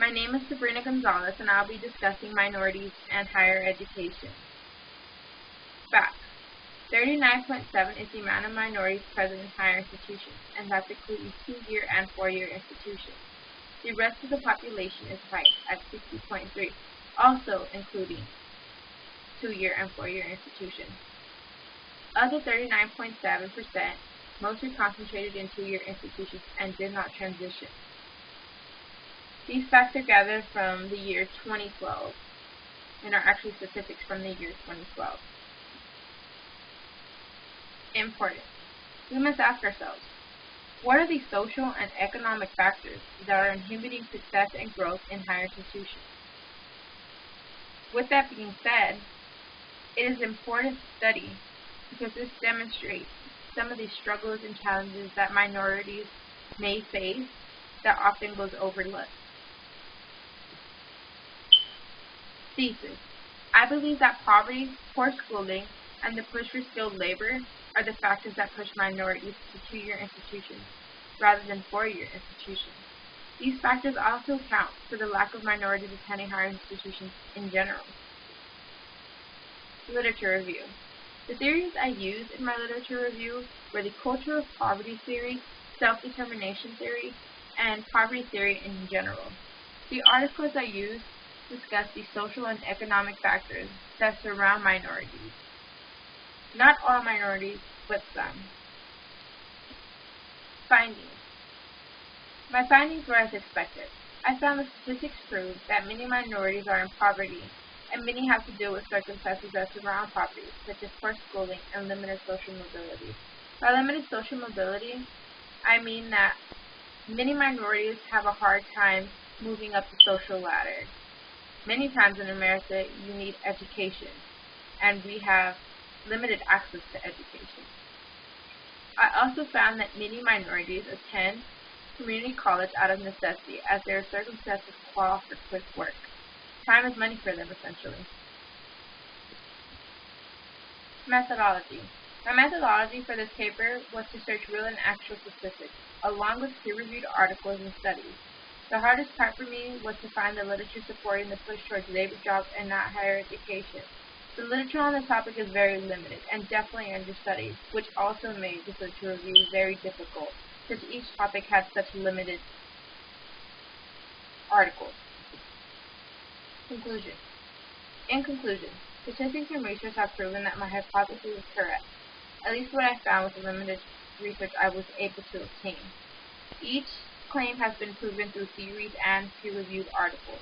My name is Sabrina Gonzalez, and I'll be discussing minorities and higher education. Facts. 39.7 is the amount of minorities present in higher institutions, and that's including 2-year and 4-year institutions. The rest of the population is white at 60.3, also including 2-year and 4-year institutions. Of the 39.7%, most are concentrated in 2-year institutions and did not transition. These facts are gathered from the year 2012 and are actually statistics from the year 2012. Important. We must ask ourselves, what are the social and economic factors that are inhibiting success and growth in higher institutions? With that being said, it is important to study because this demonstrates some of the struggles and challenges that minorities may face that often goes overlooked. Thesis. I believe that poverty, poor schooling, and the push for skilled labor are the factors that push minorities to 2-year institutions rather than 4-year institutions. These factors also account for the lack of minorities attending higher institutions in general. Literature review. The theories I used in my literature review were the culture of poverty theory, self-determination theory, and poverty theory in general. The articles I used discuss the social and economic factors that surround minorities. Not all minorities, but some. Findings. My findings were as expected. I found the statistics prove that many minorities are in poverty, and many have to deal with circumstances that surround poverty, such as poor schooling and limited social mobility. By limited social mobility, I mean that many minorities have a hard time moving up the social ladder. Many times in America, you need education, and we have limited access to education. I also found that many minorities attend community college out of necessity, as their circumstances call for quick work. Time is money for them, essentially. Methodology. My methodology for this paper was to search real and actual statistics, along with peer-reviewed articles and studies. The hardest part for me was to find the literature supporting the push towards labor jobs and not higher education. The literature on the topic is very limited and definitely understudied, which also made this literature review very difficult, since each topic had such limited articles. Conclusion. In conclusion, statistics and research have proven that my hypothesis is correct, at least what I found with the limited research I was able to obtain. Each claim has been proven through theories and peer-reviewed articles.